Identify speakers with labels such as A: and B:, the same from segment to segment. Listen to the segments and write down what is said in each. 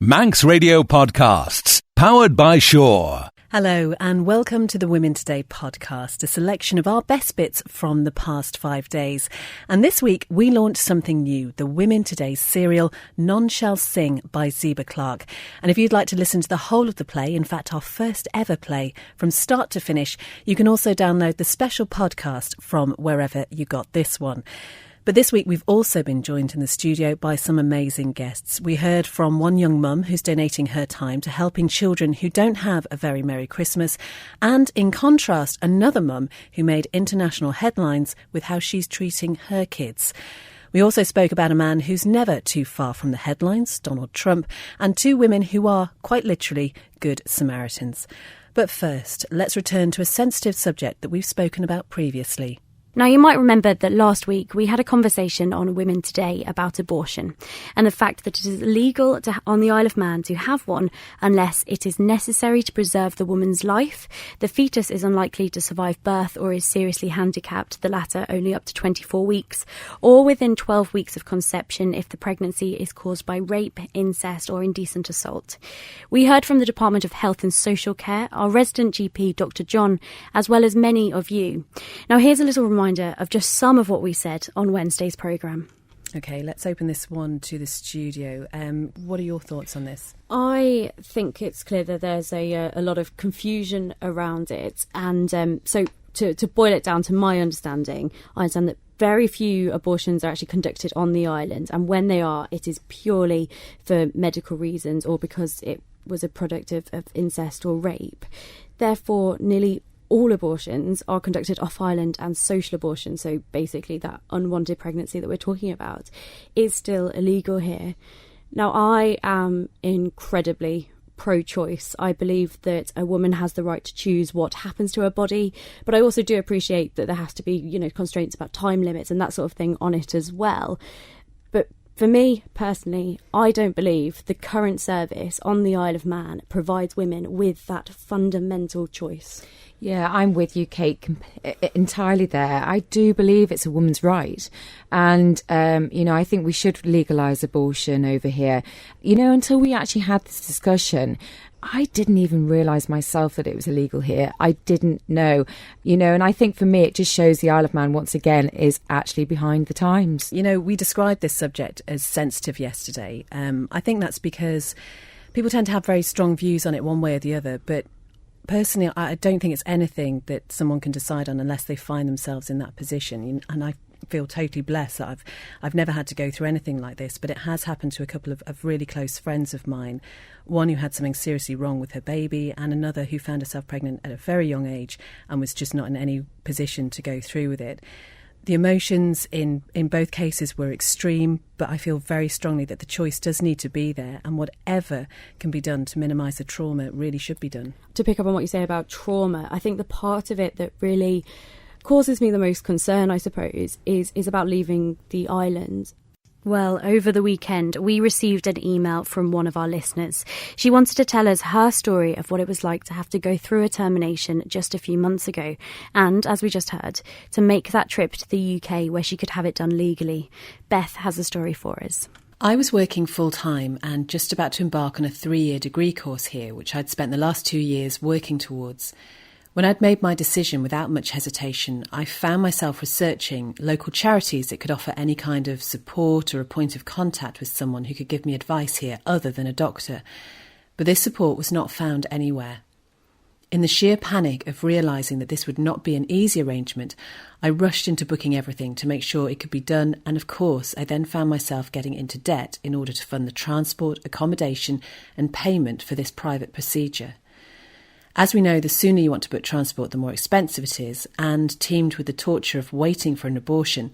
A: Manx Radio Podcasts, powered by Shaw.
B: Hello and welcome to the Women Today podcast, a selection of our best bits from the past 5 days. And this week we launched something new, the Women Today serial None Shall Sing by Zeba Clark. And if you'd like to listen to the whole of the play, in fact our first ever play, from start to finish, you can also download the special podcast from wherever you got this one. But this week we've also been joined in the studio by some amazing guests. We heard from one young mum who's donating her time to helping children who don't have a very Merry Christmas, and in contrast, another mum who made international headlines with how she's treating her kids. We also spoke about a man who's never too far from the headlines, Donald Trump, and two women who are, quite literally, good Samaritans. But first, let's return to a sensitive subject that we've spoken about previously.
C: Now, you might remember that last week we had a conversation on Women Today about abortion and the fact that it is illegal on the Isle of Man to have one unless it is necessary to preserve the woman's life, the fetus is unlikely to survive birth or is seriously handicapped, the latter only up to 24 weeks, or within 12 weeks of conception if the pregnancy is caused by rape, incest or indecent assault. We heard from the Department of Health and Social Care, our resident GP, Dr. John, as well as many of you. Now, here's a little reminder of just some of what we said on Wednesday's programme.
B: OK, let's open this one to the studio. What are your thoughts on this?
C: I think it's clear that there's a lot of confusion around it. And so to boil it down to my understanding, I understand that very few abortions are actually conducted on the island. And when they are, it is purely for medical reasons or because it was a product of incest or rape. Therefore, nearly all abortions are conducted off-island, and social abortion, so basically that unwanted pregnancy that we're talking about, is still illegal here. Now, I am incredibly pro-choice. I believe that a woman has the right to choose what happens to her body, but I also do appreciate that there has to be, constraints about time limits and that sort of thing on it as well. But for me, personally, I don't believe the current service on the Isle of Man provides women with that fundamental choice.
D: Yeah, I'm with you, Kate, entirely there. I do believe it's a woman's right. And, I think we should legalise abortion over here. Until we actually had this discussion, I didn't even realise myself that it was illegal here. I didn't know, and I think for me it just shows the Isle of Man once again is actually behind the times.
B: We described this subject as sensitive yesterday. I think that's because people tend to have very strong views on it one way or the other, but personally, I don't think it's anything that someone can decide on unless they find themselves in that position. And I feel totally blessed that I've never had to go through anything like this, but it has happened to a couple of really close friends of mine. One who had something seriously wrong with her baby, and another who found herself pregnant at a very young age and was just not in any position to go through with it. The emotions in both cases were extreme, but I feel very strongly that the choice does need to be there, and whatever can be done to minimise the trauma really should be done.
C: To pick up on what you say about trauma, I think the part of it that really causes me the most concern, I suppose, is about leaving the island. Well, over the weekend, we received an email from one of our listeners. She wanted to tell us her story of what it was like to have to go through a termination just a few months ago. And, as we just heard, to make that trip to the UK where she could have it done legally. Beth has a story for us.
B: I was working full-time and just about to embark on a 3-year degree course here, which I'd spent the last 2 years working towards. When I'd made my decision without much hesitation, I found myself researching local charities that could offer any kind of support or a point of contact with someone who could give me advice here other than a doctor. But this support was not found anywhere. In the sheer panic of realising that this would not be an easy arrangement, I rushed into booking everything to make sure it could be done, and of course I then found myself getting into debt in order to fund the transport, accommodation and payment for this private procedure. As we know, the sooner you want to book transport, the more expensive it is, and teamed with the torture of waiting for an abortion,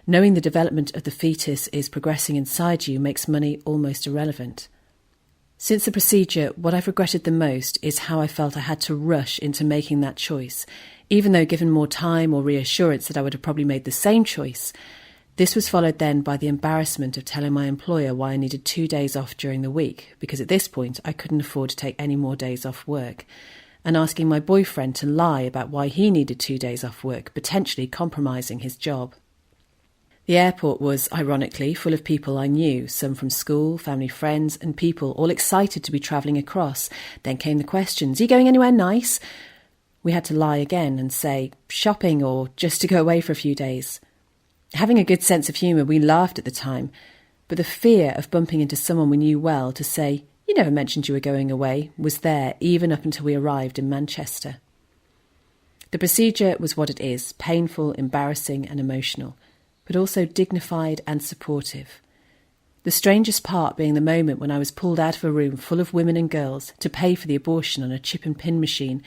B: knowing the development of the fetus is progressing inside you makes money almost irrelevant. Since the procedure, what I've regretted the most is how I felt I had to rush into making that choice, even though given more time or reassurance that I would have probably made the same choice. This was followed then by the embarrassment of telling my employer why I needed 2 days off during the week, because at this point I couldn't afford to take any more days off work, and asking my boyfriend to lie about why he needed 2 days off work, potentially compromising his job. The airport was, ironically, full of people I knew, some from school, family, friends, and people all excited to be travelling across. Then came the questions, are you going anywhere nice? We had to lie again and say, shopping or just to go away for a few days. Having a good sense of humour, we laughed at the time, but the fear of bumping into someone we knew well to say, you never mentioned you were going away, was there even up until we arrived in Manchester. The procedure was what it is, painful, embarrassing and emotional, but also dignified and supportive. The strangest part being the moment when I was pulled out of a room full of women and girls to pay for the abortion on a chip and pin machine,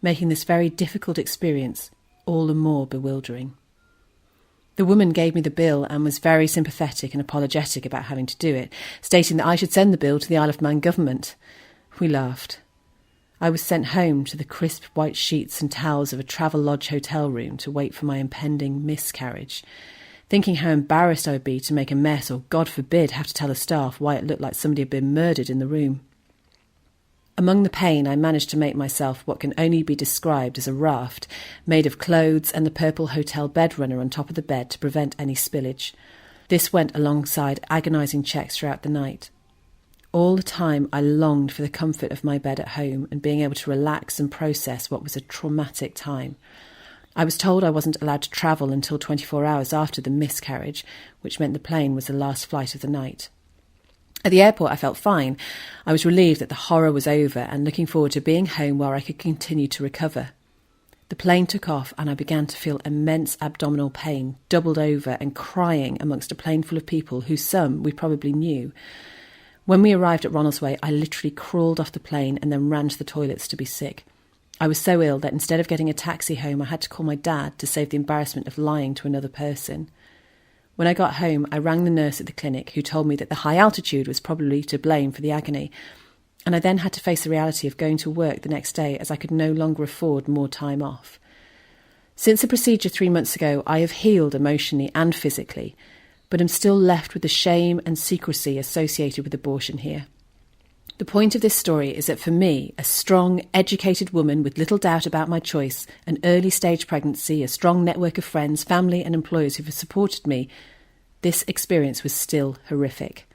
B: making this very difficult experience all the more bewildering. The woman gave me the bill and was very sympathetic and apologetic about having to do it, stating that I should send the bill to the Isle of Man government. We laughed. I was sent home to the crisp white sheets and towels of a Travelodge hotel room to wait for my impending miscarriage, thinking how embarrassed I would be to make a mess or, God forbid, have to tell the staff why it looked like somebody had been murdered in the room. Among the pain, I managed to make myself what can only be described as a raft, made of clothes and the purple hotel bed runner on top of the bed to prevent any spillage. This went alongside agonising checks throughout the night. All the time I longed for the comfort of my bed at home and being able to relax and process what was a traumatic time. I was told I wasn't allowed to travel until 24 hours after the miscarriage, which meant the plane was the last flight of the night. At the airport, I felt fine. I was relieved that the horror was over and looking forward to being home where I could continue to recover. The plane took off and I began to feel immense abdominal pain, doubled over and crying amongst a plane full of people who some we probably knew. When we arrived at Ronaldsway, I literally crawled off the plane and then ran to the toilets to be sick. I was so ill that instead of getting a taxi home, I had to call my dad to save the embarrassment of lying to another person. When I got home, I rang the nurse at the clinic who told me that the high altitude was probably to blame for the agony, and I then had to face the reality of going to work the next day as I could no longer afford more time off. Since the procedure 3 months ago, I have healed emotionally and physically, but am still left with the shame and secrecy associated with abortion here. The point of this story is that for me, a strong, educated woman with little doubt about my choice, an early-stage pregnancy, a strong network of friends, family and employers who have supported me, this experience was still horrific.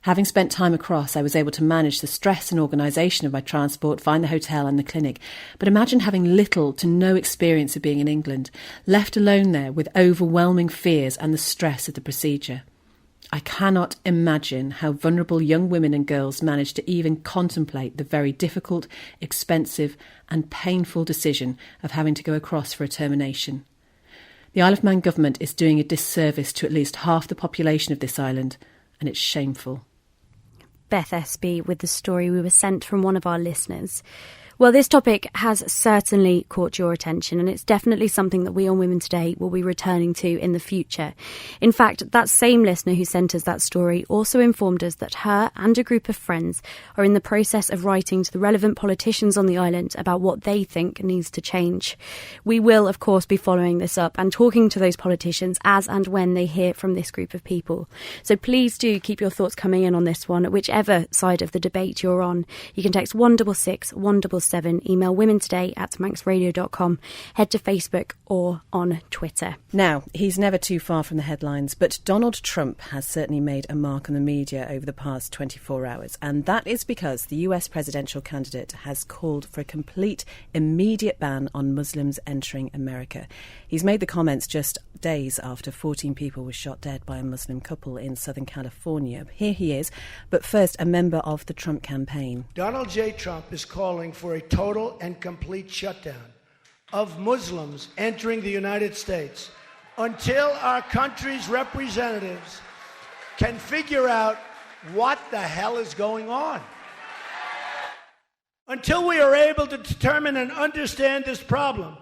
B: Having spent time across, I was able to manage the stress and organisation of my transport, find the hotel and the clinic. But imagine having little to no experience of being in England, left alone there with overwhelming fears and the stress of the procedure. I cannot imagine how vulnerable young women and girls manage to even contemplate the very difficult, expensive and painful decision of having to go across for a termination. The Isle of Man government is doing a disservice to at least half the population of this island, and it's shameful.
C: Beth Espy with the story we were sent from one of our listeners. Well, this topic has certainly caught your attention, and it's definitely something that we on Women Today will be returning to in the future. In fact, that same listener who sent us that story also informed us that her and a group of friends are in the process of writing to the relevant politicians on the island about what they think needs to change. We will, of course, be following this up and talking to those politicians as and when they hear from this group of people. So please do keep your thoughts coming in on this one, whichever side of the debate you're on. You can text 166 177, email womentoday@manxradio.com, head to Facebook or on Twitter.
B: Now, he's never too far from the headlines, but Donald Trump has certainly made a mark on the media over the past 24 hours, and that is because the US presidential candidate has called for a complete, immediate ban on Muslims entering America. He's made the comments just days after 14 people were shot dead by a Muslim couple in Southern California. Here he is, but first, a member of the Trump campaign.
E: Donald J. Trump is calling for a total and complete shutdown of Muslims entering the United States until our country's representatives can figure out what the hell is going on. Until we are able to determine and understand this problem,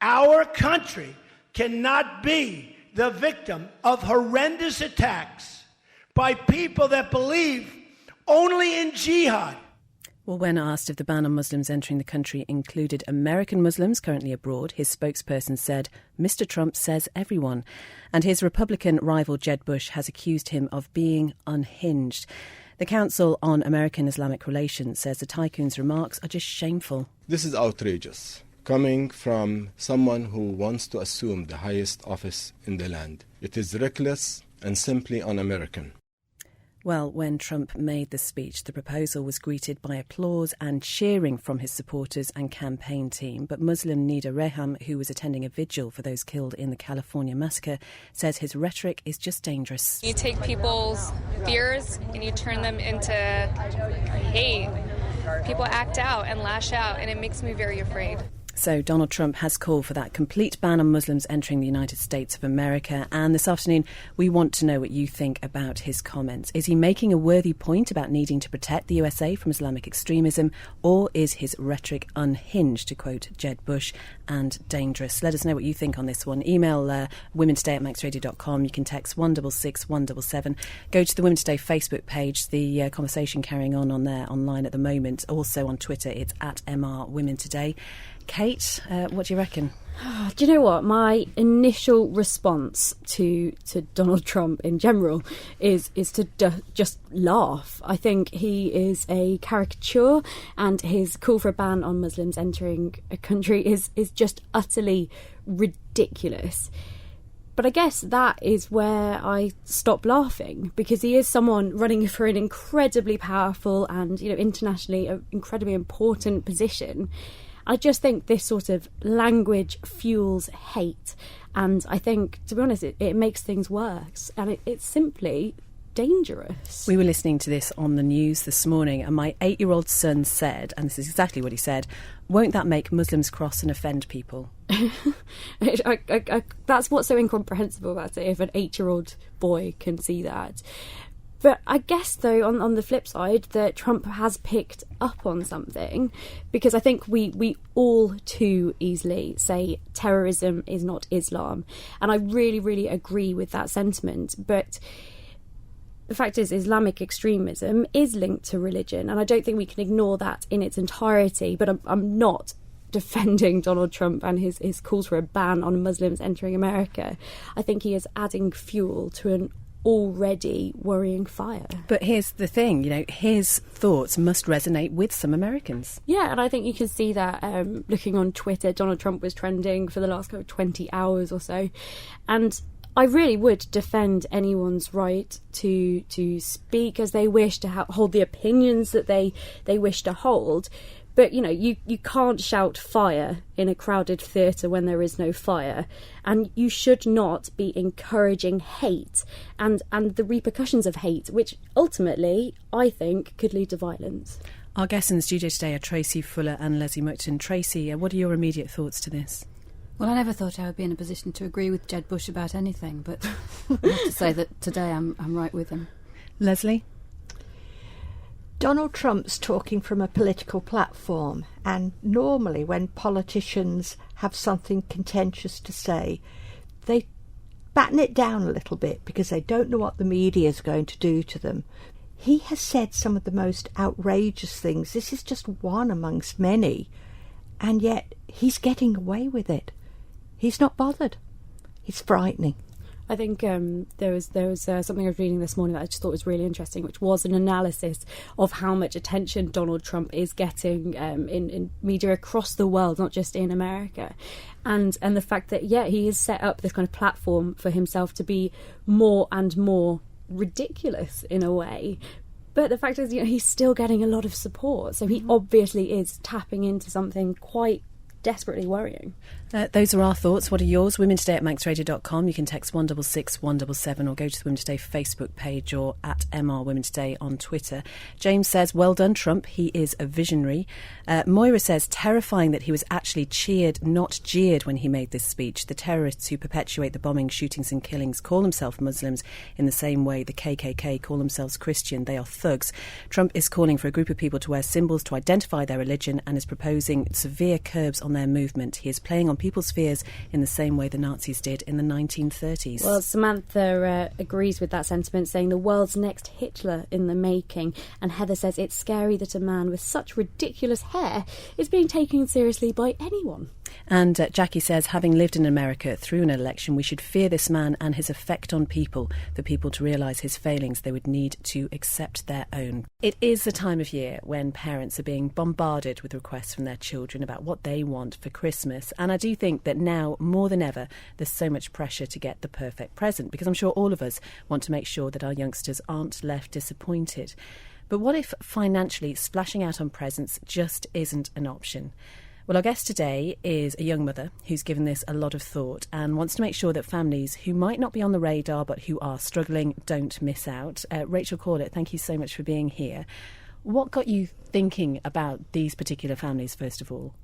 E: our country cannot be the victim of horrendous attacks by people that believe only in jihad.
B: Well, when asked if the ban on Muslims entering the country included American Muslims currently abroad, his spokesperson said, Mr. Trump says everyone. And his Republican rival Jeb Bush has accused him of being unhinged. The Council on American Islamic Relations says the tycoon's remarks are just shameful.
F: This is outrageous. coming from someone who wants to assume the highest office in the land. It is reckless and simply un-American.
B: Well, when Trump made the speech, the proposal was greeted by applause and cheering from his supporters and campaign team. But Muslim Nida Reham, who was attending a vigil for those killed in the California massacre, says his rhetoric is just dangerous.
G: You take people's fears and you turn them into hate. People act out and lash out, and it makes me very afraid.
B: So Donald Trump has called for that complete ban on Muslims entering the United States of America. And this afternoon, we want to know what you think about his comments. Is he making a worthy point about needing to protect the USA from Islamic extremism, or is his rhetoric unhinged, to quote Jeb Bush, and dangerous? Let us know what you think on this one. Email womentoday@manxradio.com. You can text 166 177. Go to the Women Today Facebook page. The conversation carrying on there online at the moment. Also on Twitter, it's @MR Women Today. Kate, what do you reckon?
C: Do you know what? My initial response to Donald Trump in general is to just laugh. I think he is a caricature, and his call for a ban on Muslims entering a country is just utterly ridiculous. But I guess that is where I stop laughing, because he is someone running for an incredibly powerful and, internationally incredibly important position. I just think this sort of language fuels hate, and I think, to be honest, it makes things worse, and it's simply dangerous.
B: We were listening to this on the news this morning, and my 8-year-old son said, and this is exactly what he said, "Won't that make Muslims cross and offend people?"
C: That's what's so incomprehensible about it, if an 8-year-old boy can see that. But I guess, though, on the flip side, that Trump has picked up on something, because I think we all too easily say terrorism is not Islam. And I really, really agree with that sentiment. But the fact is, Islamic extremism is linked to religion, and I don't think we can ignore that in its entirety. But I'm not defending Donald Trump and his calls for a ban on Muslims entering America. I think he is adding fuel to an already worrying fire.
B: But here's the thing, his thoughts must resonate with some Americans.
C: Yeah, and I think you can see that looking on Twitter. Donald Trump was trending for the last 20 hours or so, and I really would defend anyone's right to speak as they wish, to hold the opinions that they wish to hold. But, you can't shout fire in a crowded theatre when there is no fire. And you should not be encouraging hate and the repercussions of hate, which ultimately, I think, could lead to violence.
B: Our guests in the studio today are Tracy Fuller and Leslie Moulton. Tracy, what are your immediate thoughts to this?
H: Well, I never thought I would be in a position to agree with Jeb Bush about anything, but I have to say that today I'm right with him.
B: Leslie?
I: Donald Trump's talking from a political platform, and normally when politicians have something contentious to say, they batten it down a little bit because they don't know what the media is going to do to them. He has said some of the most outrageous things. This is just one amongst many, and yet he's getting away with it. He's not bothered. It's frightening.
C: I think there was something I was reading this morning that I just thought was really interesting, which was an analysis of how much attention Donald Trump is getting in media across the world, not just in America, and the fact that he has set up this kind of platform for himself to be more and more ridiculous in a way. But the fact is, he's still getting a lot of support, so he obviously is tapping into something quite desperately worrying.
B: Those are our thoughts. What are yours? womentoday@manxradio.com. You can text 166 177 or go to the Women Today Facebook page or @MR Women Today on Twitter. James says, well done, Trump. He is a visionary. Moira says, terrifying that he was actually cheered, not jeered, when he made this speech. The terrorists who perpetuate the bombings, shootings and killings call themselves Muslims in the same way the KKK call themselves Christian. They are thugs. Trump is calling for a group of people to wear symbols to identify their religion and is proposing severe curbs on their movement. He is playing on people's fears in the same way the Nazis did in the 1930s.
C: Well, Samantha agrees with that sentiment, saying the world's next Hitler in the making. And Heather says it's scary that a man with such ridiculous hair is being taken seriously by anyone.
B: And Jackie says, having lived in America through an election, we should fear this man and his effect on people. For people to realise his failings, they would need to accept their own. It is the time of year when parents are being bombarded with requests from their children about what they want for Christmas. And I do think that now, more than ever, there's so much pressure to get the perfect present, because I'm sure all of us want to make sure that our youngsters aren't left disappointed. But what if financially splashing out on presents just isn't an option? Well, our guest today is a young mother who's given this a lot of thought and wants to make sure that families who might not be on the radar but who are struggling don't miss out. Rachel Corlett, thank you so much for being here. What got you thinking about these particular families, first of all?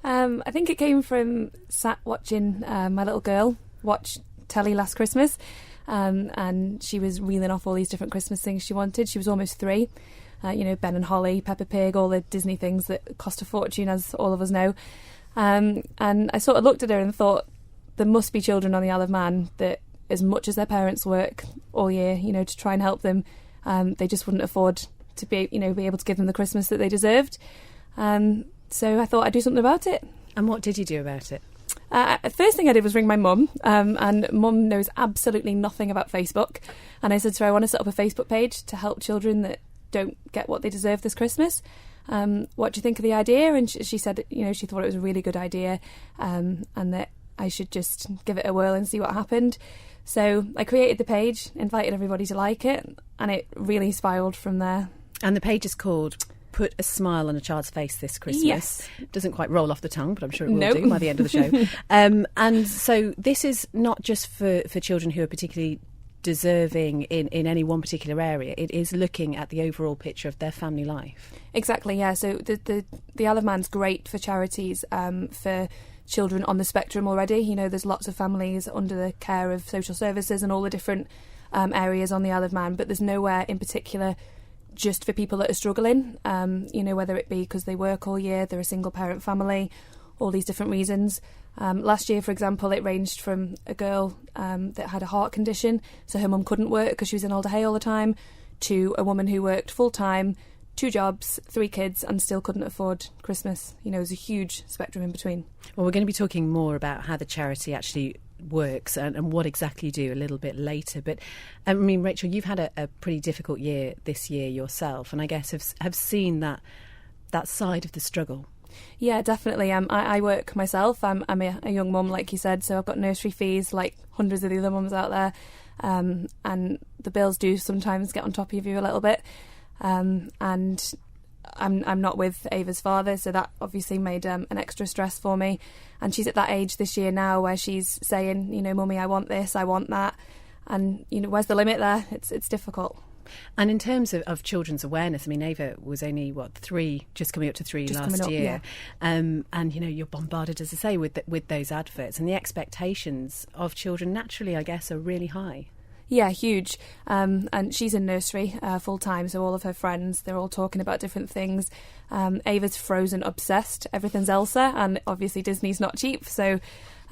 J: I think it came from sat watching my little girl watch telly last Christmas, and she was reeling off all these different Christmas things she wanted. She was almost 3. Ben and Holly, Peppa Pig, all the Disney things that cost a fortune, as all of us know. And I sort of looked at her and thought, there must be children on the Isle of Man that, as much as their parents work all year, to try and help them, they just wouldn't afford to be able to give them the Christmas that they deserved. So I thought I'd do something about it.
B: And what did you do about it?
J: First thing I did was ring my mum, and mum knows absolutely nothing about Facebook. And I said to her, I want to set up a Facebook page to help children that don't get what they deserve this Christmas. What do you think of the idea? And she said, she thought it was a really good idea, and that I should just give it a whirl and see what happened. So I created the page, invited everybody to like it, and it really spiralled from there.
B: And the page is called Put a Smile on a Child's Face This Christmas.
J: Yes.
B: Doesn't quite roll off the tongue, but I'm sure it will do by the end of the show. And so this is not just for children who are particularly deserving in any one particular area. It is looking at the overall picture of their family life.
J: Exactly, yeah. So the Isle of Man's great for charities for children on the spectrum already. There's lots of families under the care of social services and all the different areas on the Isle of Man, but there's nowhere in particular just for people that are struggling, whether it be because they work all year, they're a single parent family, all these different reasons. Last year, for example, it ranged from a girl that had a heart condition, so her mum couldn't work because she was in Alder Hey all the time, to a woman who worked full-time, 2 jobs, 3 kids, and still couldn't afford Christmas. There's a huge spectrum in between.
B: Well, we're going to be talking more about how the charity actually works and what exactly you do a little bit later. But, Rachel, you've had a pretty difficult year this year yourself, and I guess have seen that side of the struggle.
J: Yeah, definitely. I work myself. I'm a young mum, like you said, so I've got nursery fees like hundreds of the other mums out there, and the bills do sometimes get on top of you a little bit. And I'm not with Ava's father, so that obviously made an extra stress for me. And she's at that age this year now where she's saying, Mummy, I want this, I want that, and where's the limit there? It's difficult.
B: And in terms of children's awareness, Ava was only, 3, just coming up to 3 last year. Yeah. And, you're bombarded, as I say, with those adverts. And the expectations of children, naturally, I guess, are really high.
J: Yeah, huge. And she's in nursery full-time, so all of her friends, they're all talking about different things. Ava's Frozen obsessed. Everything's Elsa, and obviously Disney's not cheap. So,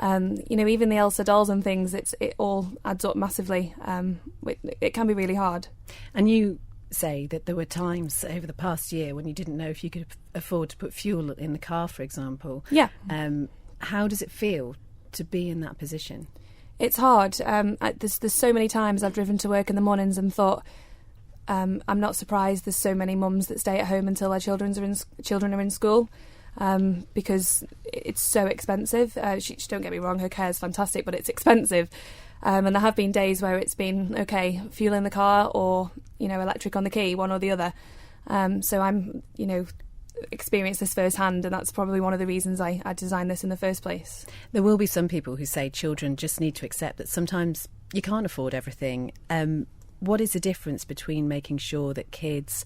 J: even the Elsa dolls and things, it all adds up massively. It can be really hard.
B: And you say that there were times over the past year when you didn't know if you could afford to put fuel in the car, for example.
J: Yeah.
B: How does it feel to be in that position?
J: It's hard. There's so many times I've driven to work in the mornings and thought, I'm not surprised there's so many mums that stay at home until their children are in school, because it's so expensive. Don't get me wrong, her care is fantastic, but it's expensive. And there have been days where it's been, okay, fuel in the car or, electric on the key, one or the other. So I'm, experienced this firsthand, and that's probably one of the reasons I designed this in the first place.
B: There will be some people who say children just need to accept that sometimes you can't afford everything. What is the difference between making sure that kids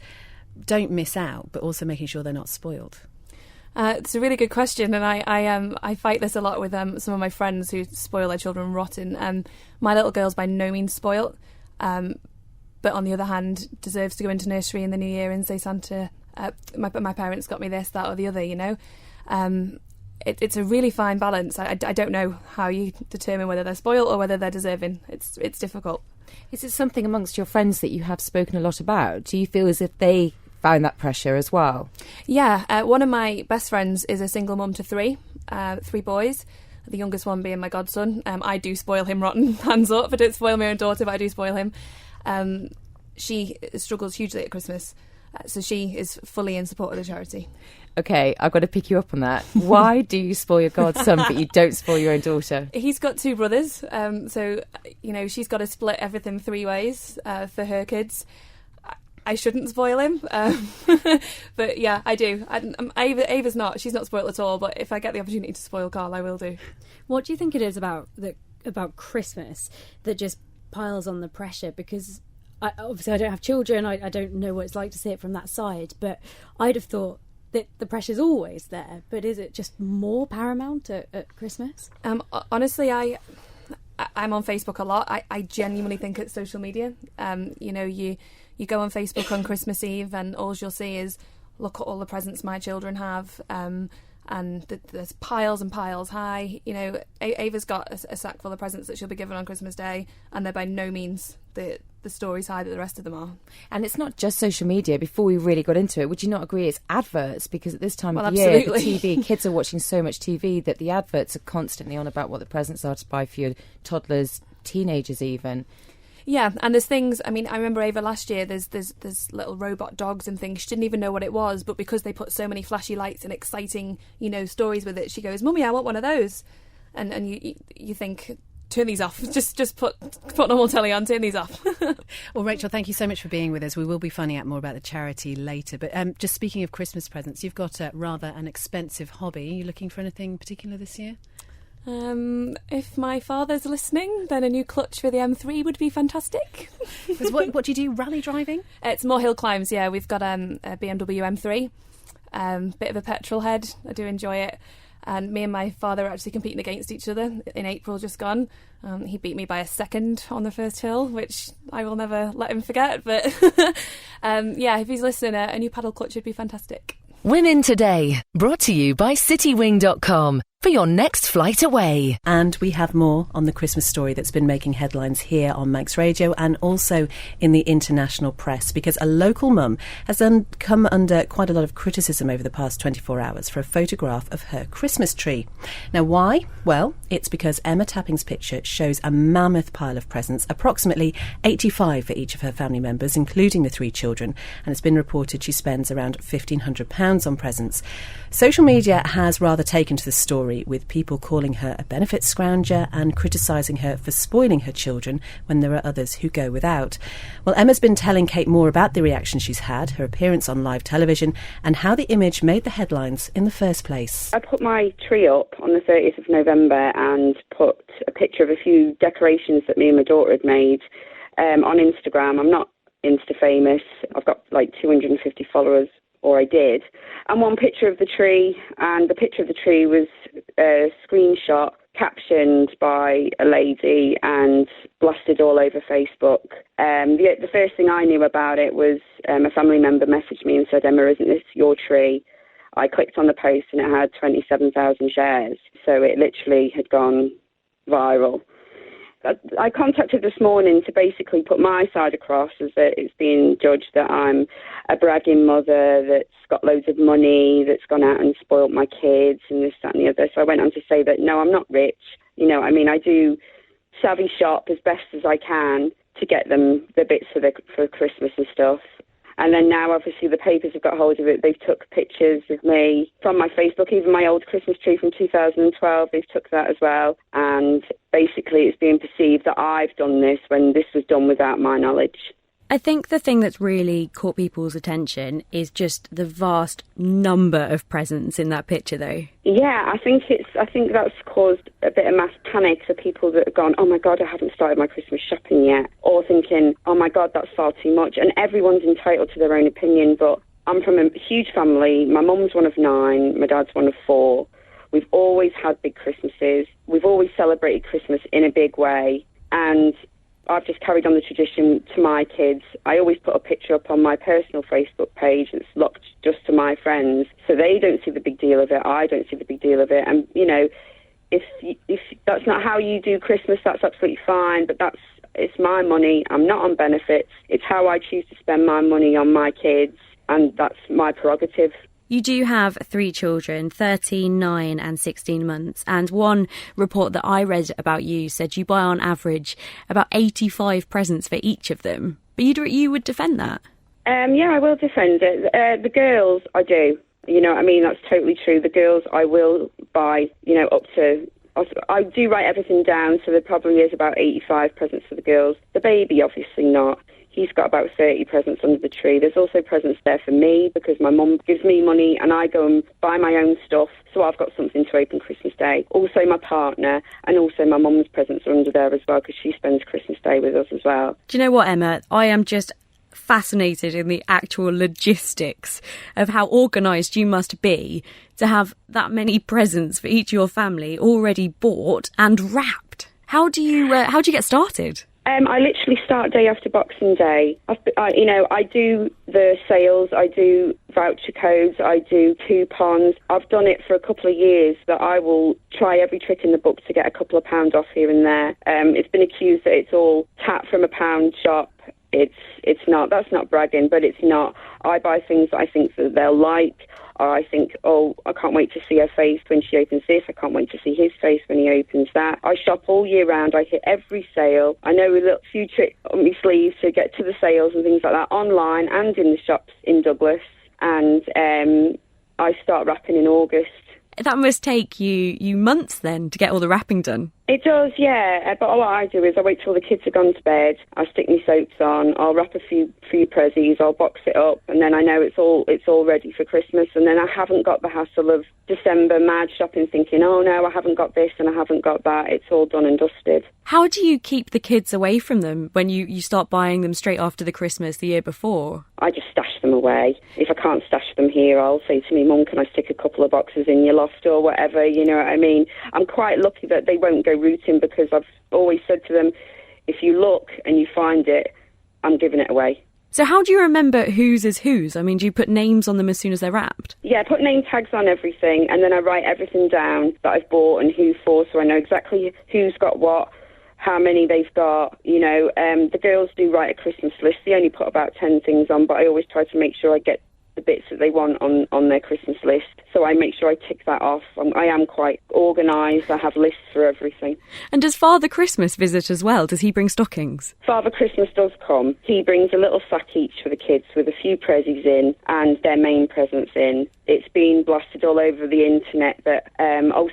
B: don't miss out but also making sure they're not spoiled?
J: It's a really good question, and I fight this a lot with some of my friends who spoil their children rotten. My little girl's by no means spoilt, but on the other hand deserves to go into nursery in the new year and say, Santa, my parents got me this, that or the other, It's a really fine balance. I don't know how you determine whether they're spoiled or whether they're deserving. It's difficult.
D: Is it something amongst your friends that you have spoken a lot about? Do you feel as if they found that pressure as well?
J: Yeah, one of my best friends is a single mum to 3, 3 boys, the youngest one being my godson. I do spoil him rotten, hands up. I don't spoil my own daughter, but I do spoil him. She struggles hugely at Christmas, so she is fully in support of the charity.
D: Okay, I've got to pick you up on that. Why do you spoil your godson, but you don't spoil your own daughter?
J: He's got 2 brothers, so, she's got to split everything 3 ways for her kids. I shouldn't spoil him, but yeah, I do. Ava's not. She's not spoiled at all, but if I get the opportunity to spoil Carl, I will do.
C: What do you think it is about Christmas that just piles on the pressure? Because obviously I don't have children, I don't know what it's like to see it from that side, but I'd have thought that the pressure's always there, but is it just more paramount at Christmas?
J: Honestly, I'm on Facebook a lot. I genuinely think it's social media. You go on Facebook on Christmas Eve and all you'll see is, look at all the presents my children have, and there's piles and piles high. Ava's got a sack full of presents that she'll be given on Christmas Day, and they're by no means the stories high that the rest of them are.
D: And it's not just social media. Before we really got into it, would you not agree it's adverts? Because at this time of year, the TV, kids are watching so much TV that the adverts are constantly on about what the presents are to buy for your toddlers, teenagers even.
J: Yeah, and there's things, I remember Ava last year, there's little robot dogs and things. She didn't even know what it was, but because they put so many flashy lights and exciting, stories with it, she goes, "Mummy, I want one of those." And you think, turn these off. Just put normal telly on, turn these off.
B: Well, Rachel, thank you so much for being with us. We will be finding out more about the charity later. But just speaking of Christmas presents, you've got rather an expensive hobby. Are you looking for anything particular this year?
J: If my father's listening, then a new clutch for the M3 would be fantastic.
B: What do you do? Rally driving?
J: It's more hill climbs, yeah. We've got a BMW M3. Bit of a petrol head. I do enjoy it. And me and my father are actually competing against each other in April just gone. He beat me by a second on the first hill, which I will never let him forget. But if he's listening, a new paddle clutch would be fantastic.
K: Women Today, brought to you by citywing.com for your next flight away.
B: And we have more on the Christmas story that's been making headlines here on Manx Radio and also in the international press, because a local mum has come under quite a lot of criticism over the past 24 hours for a photograph of her Christmas tree. Now, why? Well, it's because Emma Tapping's picture shows a mammoth pile of presents, approximately 85 for each of her family members, including the 3 children, and it's been reported she spends around £1,500 on presents. Social media has rather taken to the story, with people calling her a benefit scrounger and criticising her for spoiling her children when there are others who go without. Well, Emma's been telling Kate more about the reaction she's had, her appearance on live television, and how the image made the headlines in the first place.
L: I put my tree up on the 30th of November and put a picture of a few decorations that me and my daughter had made on Instagram. I'm not Insta famous. I've got like 250 followers, or I did, and one picture of the tree, and the picture of the tree was a screenshot captioned by a lady and blasted all over Facebook. The first thing I knew about it was a family member messaged me and said, "Emma, isn't this your tree?" I clicked on the post and it had 27,000 shares, so it literally had gone viral. I contacted this morning to basically put my side across, as that it's being judged that I'm a bragging mother that's got loads of money, that's gone out and spoilt my kids and this, that and the other. So I went on to say that, no, I'm not rich. I do savvy shop as best as I can to get them the bits for Christmas and stuff. And then now, obviously, the papers have got hold of it. They've took pictures of me from my Facebook, even my old Christmas tree from 2012. They've took that as well. And basically, it's being perceived that I've done this when this was done without my knowledge.
C: I think the thing that's really caught people's attention is just the vast number of presents in that picture, though.
L: Yeah, I think that's caused a bit of mass panic for people that have gone, "Oh my God, I haven't started my Christmas shopping yet," or thinking, "Oh my God, that's far too much." And everyone's entitled to their own opinion, but I'm from a huge family. My mum's one of 9, my dad's one of 4. We've always had big Christmases. We've always celebrated Christmas in a big way, and I've just carried on the tradition to my kids. I always put a picture up on my personal Facebook page that's locked just to my friends, so they don't see the big deal of it. I don't see the big deal of it. And, if that's not how you do Christmas, that's absolutely fine, but it's my money. I'm not on benefits. It's how I choose to spend my money on my kids, and that's my prerogative.
C: You do have 3 children, 13, 9 and 16 months. And one report that I read about you said you buy on average about 85 presents for each of them. But you would defend that?
L: Yeah, I will defend it. The girls, I do. You know what I mean? That's totally true. The girls, I will buy, you know, up to... I do write everything down, so there probably is about 85 presents for the girls. The baby, obviously not. He's got about 30 presents under the tree. There's also presents there for me because my mum gives me money and I go and buy my own stuff, so I've got something to open Christmas Day. Also my partner, and also my mum's presents are under there as well because she spends Christmas Day with us as well.
C: Do you know what, Emma? I am just fascinated in the actual logistics of how organised you must be to have that many presents for each of your family already bought and wrapped. How do you get started?
L: I literally start day after Boxing Day. I do the sales, I do voucher codes, I do coupons. I've done it for a couple of years that I will try every trick in the book to get a couple of pounds off here and there. It's been accused that it's all tap from a pound shop. It's not. That's not bragging, but it's not. I buy things that I think that they'll like. Or I think, oh, I can't wait to see her face when she opens this. I can't wait to see his face when he opens that. I shop all year round. I hit every sale. I know a little few tricks on my sleeves to get to the sales and things like that online and in the shops in Douglas. And I start wrapping in August.
C: That must take you months then to get all the wrapping done.
L: It does, yeah. But what I do is I wait till the kids are gone to bed. I stick my soaps on. I'll wrap a few prezzies. I'll box it up, and then I know it's all ready for Christmas. And then I haven't got the hassle of December mad shopping, thinking, oh no, I haven't got this and I haven't got that. It's all done and dusted.
C: How do you keep the kids away from them when you start buying them straight after the Christmas the year before?
L: I just stash them away. If I can't stash them here, I'll say to me, Mum, can I stick a couple of boxes in your loft or whatever? You know what I mean? I'm quite lucky that they won't go rooting because I've always said to them, if you look and you find it, I'm giving it away.
C: So how do you remember whose is whose? I mean, do you put names on them as soon as they're wrapped?
L: Yeah, I put name tags on everything, and then I write everything down that I've bought and who for, so I know exactly who's got what, how many they've got. You know, the girls do write a Christmas list. They only put about 10 things on, but I always try to make sure I get the bits that they want on their Christmas list. So I make sure I tick that off. I am quite organised. I have lists for everything.
C: And does Father Christmas visit as well? Does he bring stockings?
L: Father Christmas does come. He brings a little sack each for the kids with a few prezzies in and their main presents in. It's been blasted all over the internet that,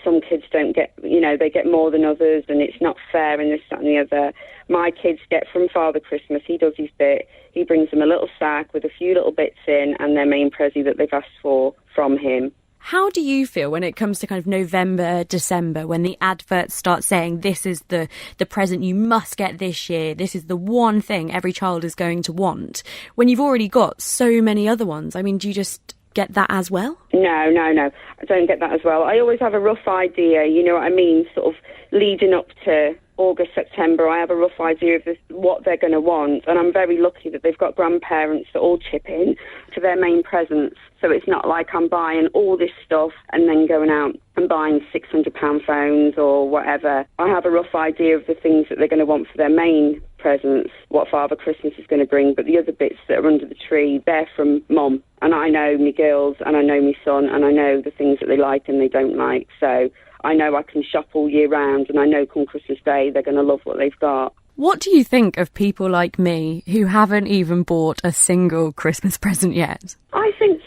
L: some kids don't get, they get more than others and it's not fair and this, that and the other. My kids get from Father Christmas, he does his bit. He brings them a little sack with a few little bits in and their main prezzie that they've asked for from him.
C: How do you feel when it comes to kind of November, December, when the adverts start saying this is the present you must get this year, this is the one thing every child is going to want, when you've already got so many other ones? I mean, do you just get that as well?
L: No. I don't get that as well. I always have a rough idea, you know what I mean, sort of leading up to August, September. I have a rough idea of what they're going to want, and I'm very lucky that they've got grandparents that all chip in to their main presents. So it's not like I'm buying all this stuff and then going out and buying £600 phones or whatever. I have a rough idea of the things that they're going to want for their main presents, what Father Christmas is going to bring, but the other bits that are under the tree, they're from Mum. And I know me girls and I know me son and I know the things that they like and they don't like. So I know I can shop all year round and I know come Christmas Day they're going to love what they've got.
C: What do you think of people like me who haven't even bought a single Christmas present yet? I
L: think,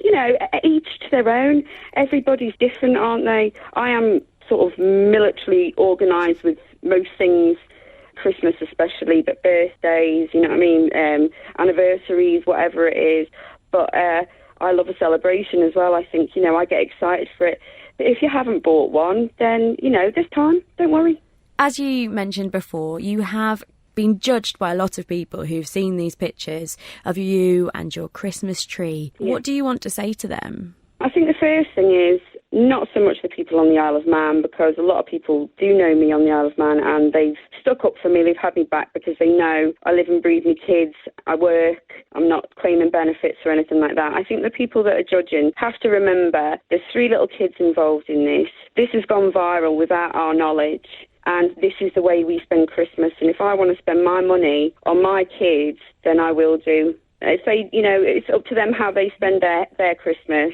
L: each to their own. Everybody's different, aren't they? I am sort of militarily organised with most things, Christmas especially, but birthdays, you know what I mean, anniversaries, whatever it is. But I love a celebration as well. I think, I get excited for it. But if you haven't bought one, then, there's time. Don't worry.
C: As you mentioned before, you have been judged by a lot of people who've seen these pictures of you and your Christmas tree. Yeah. What do you want to say to them?
L: I think the first thing is not so much the people on the Isle of Man, because a lot of people do know me on the Isle of Man and they've stuck up for me, they've had me back because they know I live and breathe my kids, I work, I'm not claiming benefits or anything like that. I think the people that are judging have to remember there's 3 little kids involved in this. This has gone viral without our knowledge. And this is the way we spend Christmas. And if I want to spend my money on my kids, then I will do. It's up to them how they spend their Christmas.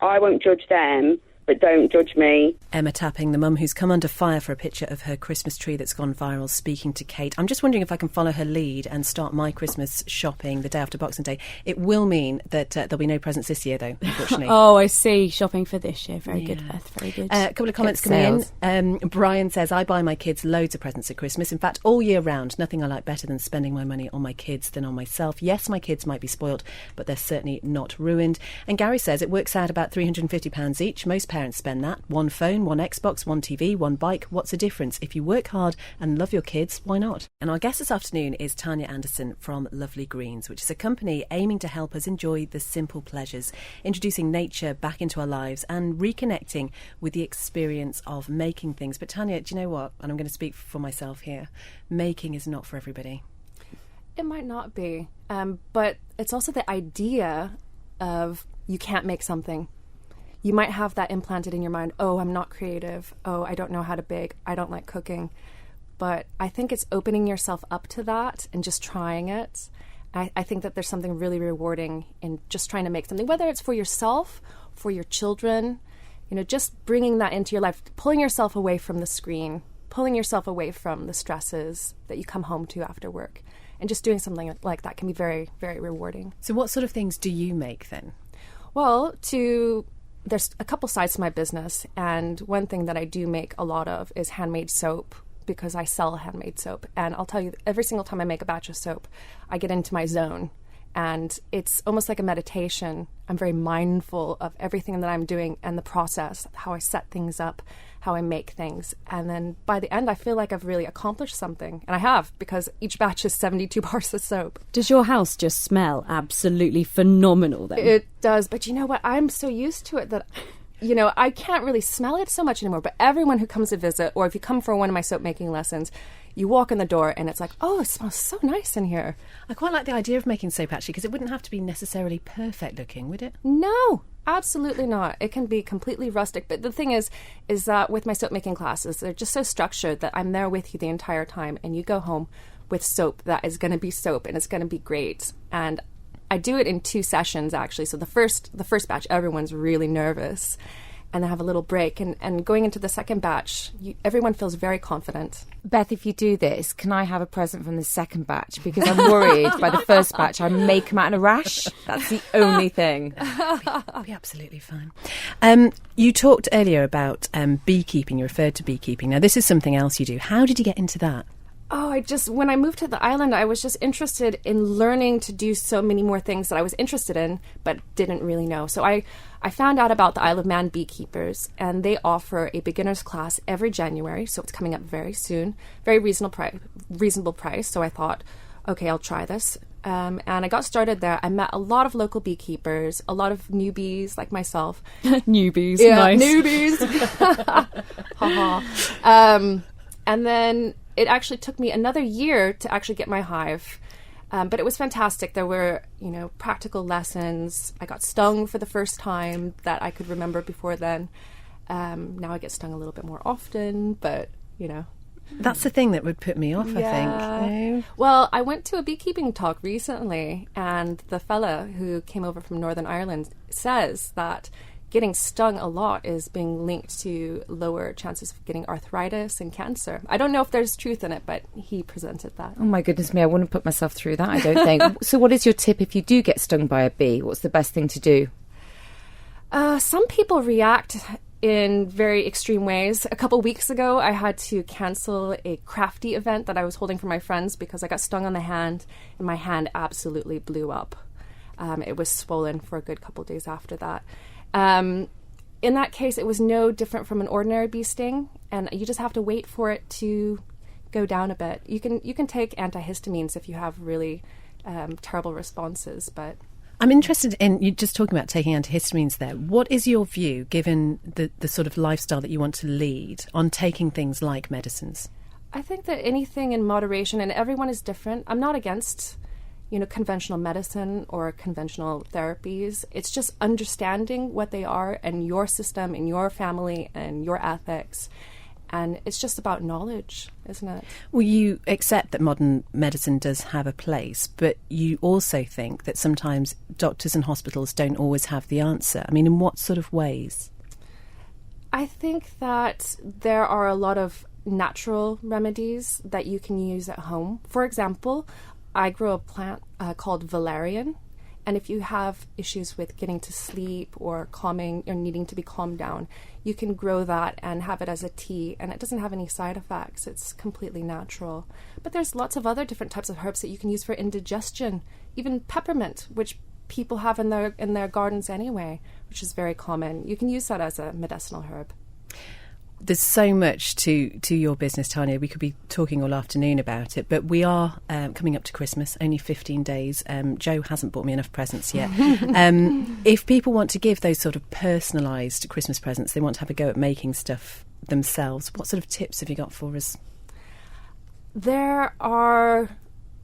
L: I won't judge them, but don't judge me.
B: Emma Tapping, the mum who's come under fire for a picture of her Christmas tree that's gone viral, speaking to Kate. I'm just wondering if I can follow her lead and start my Christmas shopping the day after Boxing Day. It will mean that there'll be no presents this year, though, unfortunately.
C: Oh, I see. Shopping for this year. Very good, Beth. Very good.
B: A couple of comments coming in. Brian says, I buy my kids loads of presents at Christmas. In fact, all year round, nothing I like better than spending my money on my kids than on myself. Yes, my kids might be spoilt, but they're certainly not ruined. And Gary says it works out about £350 each. Most parents spend that. One phone, one Xbox, one TV, one bike. What's the difference? If you work hard and love your kids, why not? And our guest this afternoon is Tanya Anderson from Lovely Greens, which is a company aiming to help us enjoy the simple pleasures, introducing nature back into our lives and reconnecting with the experience of making things. But Tanya, do you know what? And I'm going to speak for myself here. Making is not for everybody.
M: It might not be, but it's also the idea of you can't make something. You might have that implanted in your mind, oh, I'm not creative, oh, I don't know how to bake, I don't like cooking. But I think it's opening yourself up to that and just trying it. I think that there's something really rewarding in just trying to make something, whether it's for yourself, for your children, you know, just bringing that into your life, pulling yourself away from the screen, pulling yourself away from the stresses that you come home to after work. And just doing something like that can be very, very rewarding.
B: So what sort of things do you make then?
M: Well, there's a couple sides to my business, and one thing that I do make a lot of is handmade soap, because I sell handmade soap. And I'll tell you, every single time I make a batch of soap, I get into my zone, and it's almost like a meditation. I'm very mindful of everything that I'm doing and the process, how I set things up, how I make things. And then by the end, I feel like I've really accomplished something. And I have, because each batch is 72 bars of soap.
C: Does your house just smell absolutely phenomenal then?
M: It does. But you know what? I'm so used to it that, you know, I can't really smell it so much anymore. But everyone who comes to visit, or if you come for one of my soap making lessons, you walk in the door and it's like, oh, it smells so nice in here.
B: I quite like the idea of making soap, actually, because it wouldn't have to be necessarily perfect looking, would it?
M: No, absolutely not. It can be completely rustic. But the thing is that with my soap making classes, they're just so structured that I'm there with you the entire time, and you go home with soap that is going to be soap, and it's going to be great. And I do it in 2 sessions, actually. So the first batch, everyone's really nervous, and they have a little break. And going into the second batch, everyone feels very confident.
D: Beth, if you do this, can I have a present from the second batch? Because I'm worried by the first batch I may come out in a rash. That's the only thing.
B: It'll be absolutely fine. You talked earlier about beekeeping. You referred to beekeeping. Now, this is something else you do. How did you get into that?
M: Oh, when I moved to the island, I was just interested in learning to do so many more things that I was interested in, but didn't really know. So I found out about the Isle of Man beekeepers, and they offer a beginner's class every January. So it's coming up very soon, very reasonable price. So I thought, okay, I'll try this. And I got started there. I met a lot of local beekeepers, a lot of newbies like myself.
C: Newbies,
M: yeah,
C: nice.
M: Newbies. Ha. And then it actually took me another year to actually get my hive. But it was fantastic. There were, practical lessons. I got stung for the first time that I could remember before then. Now I get stung a little bit more often, but,
B: That's the thing that would put me off,
M: yeah.
B: I think.
M: Well, I went to a beekeeping talk recently, and the fella who came over from Northern Ireland says that getting stung a lot is being linked to lower chances of getting arthritis and cancer. I don't know if there's truth in it, but he presented that.
D: Oh my goodness me, I wouldn't put myself through that, I don't think. So what is your tip if you do get stung by a bee? What's the best thing to do?
M: Some people react in very extreme ways. A couple weeks ago, I had to cancel a crafty event that I was holding for my friends because I got stung on the hand, and my hand absolutely blew up. It was swollen for a good couple days after that. In that case, it was no different from an ordinary bee sting, and you just have to wait for it to go down a bit. You can take antihistamines if you have really terrible responses, but
B: I'm interested in you just talking about taking antihistamines there. What is your view, given the sort of lifestyle that you want to lead, on taking things like medicines?
M: I think that anything in moderation, and everyone is different. I'm not against conventional medicine or conventional therapies. It's just understanding what they are and your system and your family and your ethics, And it's just about knowledge, isn't it?
B: Well, you accept that modern medicine does have a place, but you also think that sometimes doctors and hospitals don't always have the answer. I mean, in what sort of ways?
M: I think that there are a lot of natural remedies that you can use at home. For example, I grow a plant called valerian. And if you have issues with getting to sleep or calming or needing to be calmed down, you can grow that and have it as a tea, and it doesn't have any side effects. It's completely natural. But there's lots of other different types of herbs that you can use for indigestion, even peppermint, which people have in their gardens anyway, which is very common. You can use that as a medicinal herb.
B: There's so much to your business, Tanya. We could be talking all afternoon about it, but we are coming up to Christmas, only 15 days. Joe hasn't bought me enough presents yet. If people want to give those sort of personalised Christmas presents, they want to have a go at making stuff themselves, what sort of tips have you got for us?
M: There are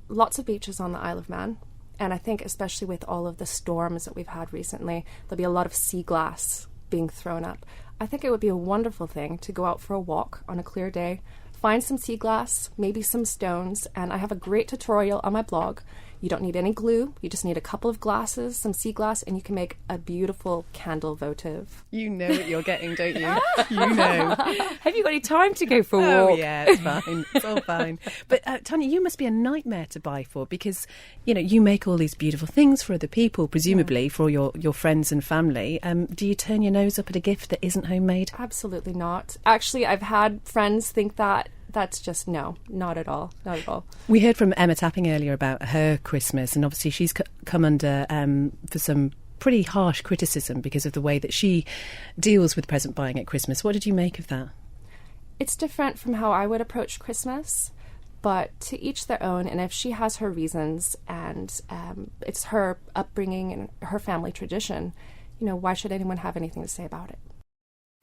M: lots of beaches on the Isle of Man, and I think especially with all of the storms that we've had recently, there'll be a lot of sea glass being thrown up. I think it would be a wonderful thing to go out for a walk on a clear day, find some sea glass, maybe some stones, and I have a great tutorial on my blog. You don't need any glue, you just need a couple of glasses, some sea glass, and you can make a beautiful candle votive.
B: You know what you're getting, don't you? You know.
D: Have you got any time to go for a
B: Oh,
D: walk?
B: yeah, it's fine. It's all fine. But Tanya, you must be a nightmare to buy for because, you know, you make all these beautiful things for other people, presumably for your friends and family. Do you turn your nose up at a gift that isn't homemade?
M: Absolutely not. Actually, I've had friends think that. That's just no, not at all, not at all.
B: We heard from Emma Tapping earlier about her Christmas, and obviously she's come under for some pretty harsh criticism because of the way that she deals with present buying at Christmas. What did you make of that?
M: It's different from how I would approach Christmas, but to each their own, and if she has her reasons and it's her upbringing and her family tradition, you know, why should anyone have anything to say about it?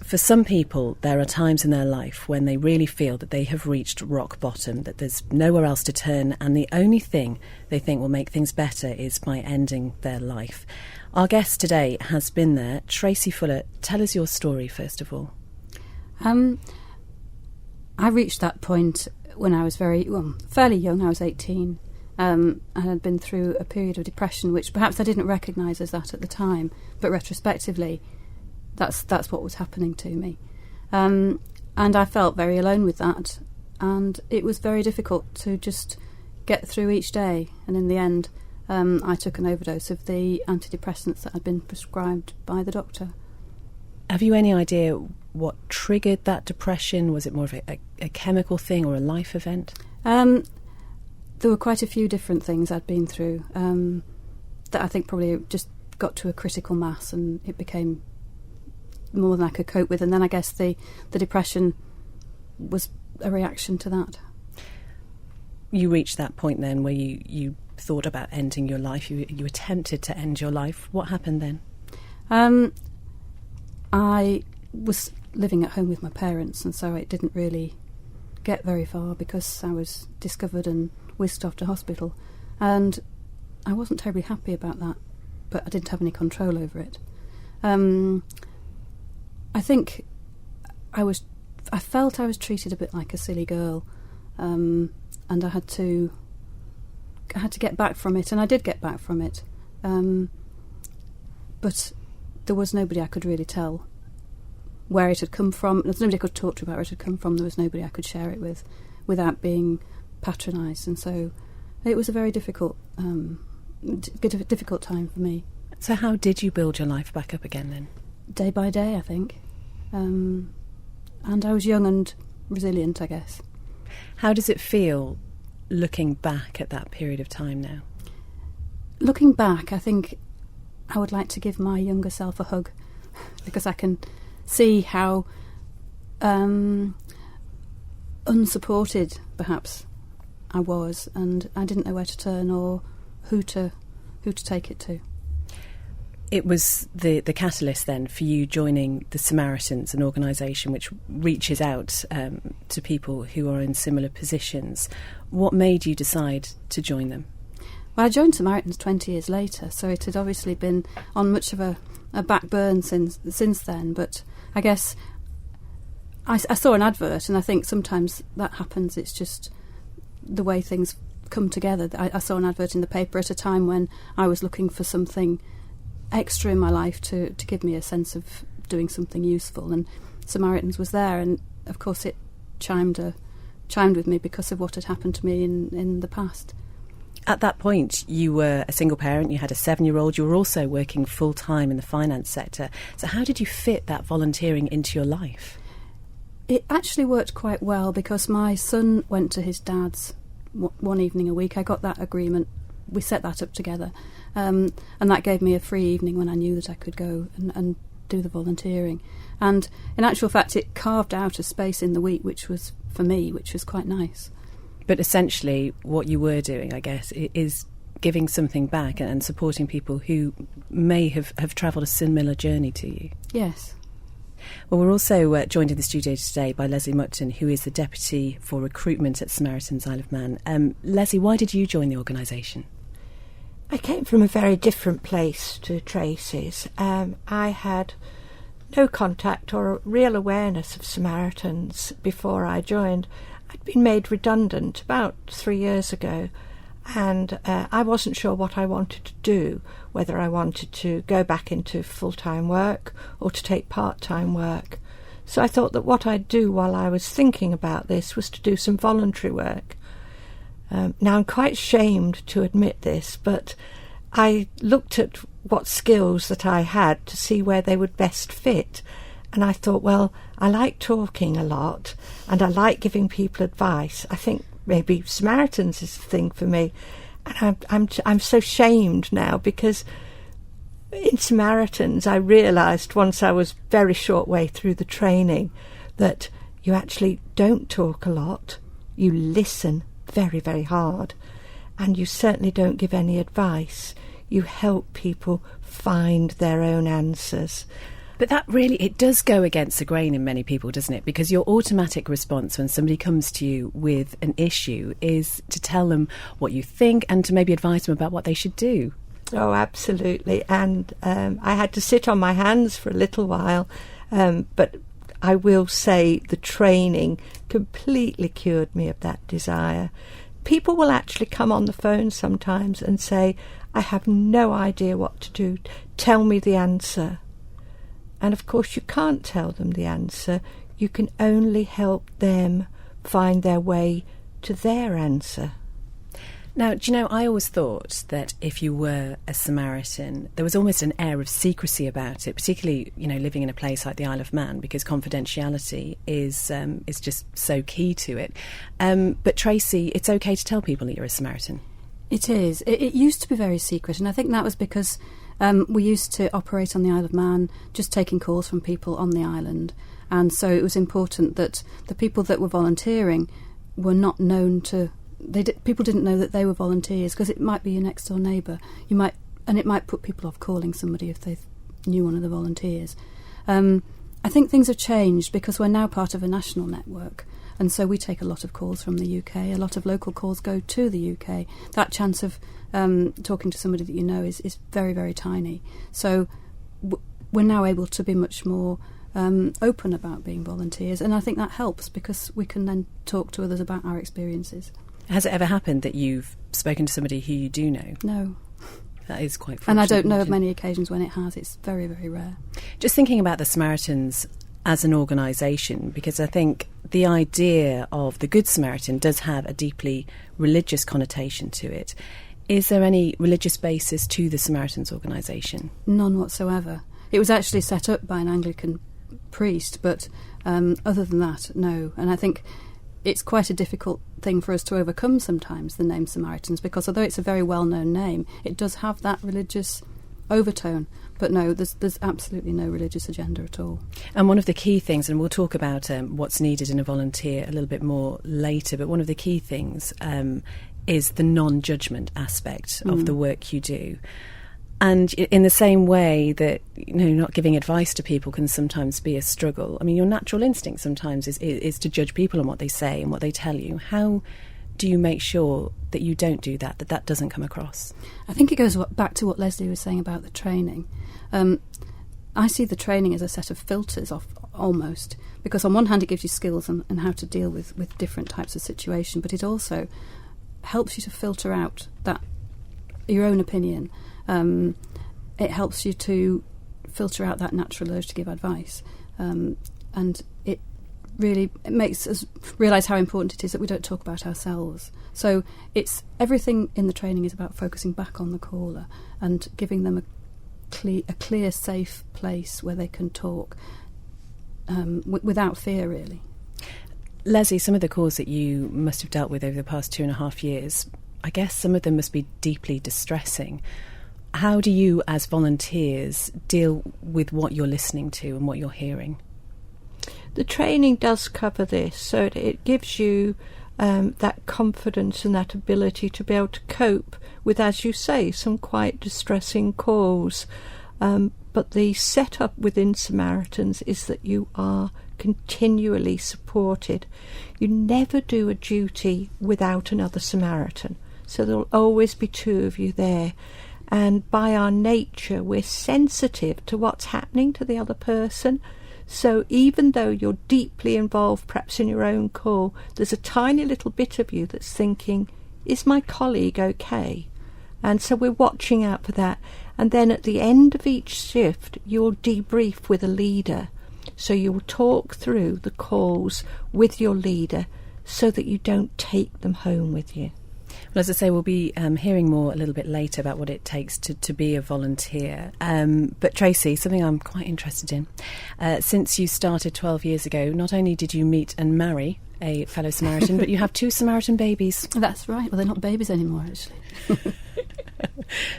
B: For some people, there are times in their life when they really feel that they have reached rock bottom, that there's nowhere else to turn, and the only thing they think will make things better is by ending their life. Our guest today has been there. Tracy Fuller, tell us your story, first of all.
H: I reached that point when I was fairly young. I was 18. I had been through a period of depression, which perhaps I didn't recognise as that at the time, but retrospectively, that's what was happening to me. And I felt very alone with that, and it was very difficult to just get through each day. And in the end, I took an overdose of the antidepressants that had been prescribed by the doctor.
B: Have you any idea what triggered that depression? Was it more of a chemical thing or a life event?
H: There were quite a few different things I'd been through that I think probably just got to a critical mass, and it became more than I could cope with. And then I guess the depression was a reaction to that.
B: You reached that point then where you thought about ending your life. You attempted to end your life. What happened then?
H: I was living at home with my parents, and so it didn't really get very far because I was discovered and whisked off to hospital, and I wasn't terribly happy about that, but I didn't have any control over it. I think I felt I was treated a bit like a silly girl, and I had to get back from it, and I did get back from it, but there was nobody I could really tell where it had come from. There was nobody I could talk to about where it had come from. There was nobody I could share it with without being patronised, and so it was a very difficult time for me.
B: So how did you build your life back up again then?
H: Day by day, I think. And I was young and resilient, I guess.
B: How does it feel looking back at that period of time now?
H: Looking back, I think I would like to give my younger self a hug, because I can see how unsupported perhaps I was, and I didn't know where to turn or who to take it to.
B: It was the catalyst then for you joining the Samaritans, an organisation which reaches out to people who are in similar positions. What made you decide to join them?
H: Well, I joined Samaritans 20 years later, so it had obviously been on much of a back burn since then, but I guess I saw an advert, and I think sometimes that happens. It's just the way things come together. I saw an advert in the paper at a time when I was looking for something extra in my life to give me a sense of doing something useful, and Samaritans was there, and of course it chimed with me because of what had happened to me in the past.
B: At that point, you were a single parent, you had a 7-year-old, you were also working full-time in the finance sector. So how did you fit that volunteering into your life?
H: It actually worked quite well because my son went to his dad's one evening a week. I got that agreement. We set that up together. And that gave me a free evening when I knew that I could go and do the volunteering. And in actual fact, it carved out a space in the week, which was, for me, which was quite nice.
B: But essentially, what you were doing, I guess, is giving something back and supporting people who may have travelled a similar journey to you.
H: Yes.
B: Well, we're also joined in the studio today by Leslie Mutton, who is the Deputy for Recruitment at Samaritans Isle of Man. Leslie, why did you join the organisation?
I: I came from a very different place to Tracy's. I had no contact or real awareness of Samaritans before I joined. I'd been made redundant about 3 years ago, and I wasn't sure what I wanted to do, whether I wanted to go back into full-time work or to take part-time work. So I thought that what I'd do while I was thinking about this was to do some voluntary work. Now, I'm quite ashamed to admit this, but I looked at what skills that I had to see where they would best fit. And I thought, well, I like talking a lot and I like giving people advice. I think maybe Samaritans is the thing for me. And I'm so shamed now because in Samaritans I realised once I was very short way through the training that you actually don't talk a lot. You listen very, very hard. And you certainly don't give any advice. You help people find their own answers.
B: But that really, it does go against the grain in many people, doesn't it? Because your automatic response when somebody comes to you with an issue is to tell them what you think and to maybe advise them about what they should do.
I: Oh, absolutely. And I had to sit on my hands for a little while, but I will say the training completely cured me of that desire. People will actually come on the phone sometimes and say, I have no idea what to do. Tell me the answer. And of course you can't tell them the answer. You can only help them find their way to their answer.
B: Now, do you know, I always thought that if you were a Samaritan, there was almost an air of secrecy about it, particularly, you know, living in a place like the Isle of Man, because confidentiality is just so key to it. But Tracy, it's okay to tell people that you're a Samaritan.
H: It is. It used to be very secret, and I think that was because we used to operate on the Isle of Man, just taking calls from people on the island. And so it was important that the people that were volunteering were not known to... people didn't know that they were volunteers, because it might be your next door neighbour. And it might put people off calling somebody if they knew one of the volunteers. I think things have changed because we're now part of a national network, and so we take a lot of calls from the UK. A lot of local calls go to the UK. That chance of talking to somebody that you know is very, very tiny. So we're now able to be much more open about being volunteers, and I think that helps because we can then talk to others about our experiences.
B: Has it ever happened that you've spoken to somebody who you do know?
H: No.
B: That is quite fortunate.
H: And I don't know of many occasions when it has. It's very, very rare.
B: Just thinking about the Samaritans as an organisation, because I think the idea of the Good Samaritan does have a deeply religious connotation to it. Is there any religious basis to the Samaritans organisation?
H: None whatsoever. It was actually set up by an Anglican priest, but other than that, no. And I think it's quite a difficult thing for us to overcome sometimes, the name Samaritans, because although it's a very well-known name, it does have that religious overtone. But no, there's absolutely no religious agenda at all.
B: And one of the key things, and we'll talk about what's needed in a volunteer a little bit more later, but one of the key things is the non-judgment aspect of the work you do. And in the same way that, you know, not giving advice to people can sometimes be a struggle. I mean, your natural instinct sometimes is to judge people on what they say and what they tell you. How do you make sure that you don't do that, that doesn't come across?
H: I think it goes back to what Leslie was saying about the training. I see the training as a set of filters almost. Because on one hand it gives you skills and how to deal with different types of situation, but it also helps you to filter out your own opinion. It helps you to filter out that natural urge to give advice. And it makes us realise how important it is that we don't talk about ourselves. So it's everything in the training is about focusing back on the caller and giving them a clear, safe place where they can talk without fear, really.
B: Leslie, some of the calls that you must have dealt with over the past 2.5 years, I guess some of them must be deeply distressing. How do you, as volunteers, deal with what you're listening to and what you're hearing?
I: The training does cover this, so it gives you that confidence and that ability to be able to cope with, as you say, some quite distressing calls. But the setup within Samaritans is that you are continually supported. You never do a duty without another Samaritan, so there'll always be two of you there. And by our nature, we're sensitive to what's happening to the other person. So even though you're deeply involved perhaps in your own call, there's a tiny little bit of you that's thinking, is my colleague okay? And so we're watching out for that. And then at the end of each shift, you'll debrief with a leader. So you'll talk through the calls with your leader so that you don't take them home with you.
B: Well, as I say, we'll be hearing more a little bit later about what it takes to be a volunteer. But Tracy, something I'm quite interested in. Since you started 12 years ago, not only did you meet and marry a fellow Samaritan, but you have 2 Samaritan babies.
H: That's right. Well, they're not babies anymore, actually.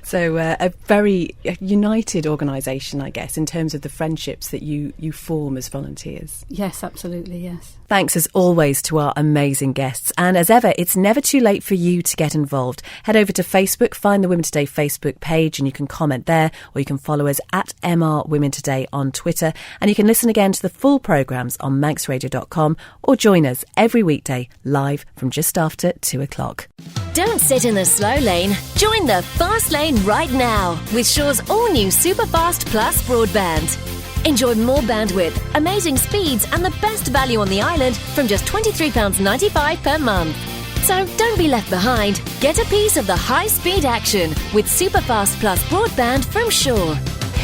B: So a very united organisation, I guess, in terms of the friendships that you form as volunteers.
H: Yes, absolutely, yes.
K: Thanks as always to our amazing guests. And as ever, it's never too late for you to get involved. Head over to Facebook, find the Women Today Facebook page, and you can comment there, or you can follow us at MR Women Today on Twitter. And you can listen again to the full programmes on manxradio.com or join us every weekday live from just after 2:00.
N: Don't sit in the slow lane. Join the fast lane right now with Shaw's all-new Superfast Plus broadband. Enjoy more bandwidth, amazing speeds and the best value on the island from just £23.95 per month. So don't be left behind. Get a piece of the high-speed action with Superfast Plus broadband from Shaw.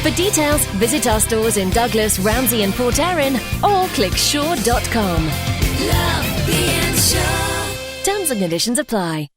N: For details, visit our stores in Douglas, Ramsey and Port Erin or click shaw.com. Love being Shaw. Terms and conditions apply.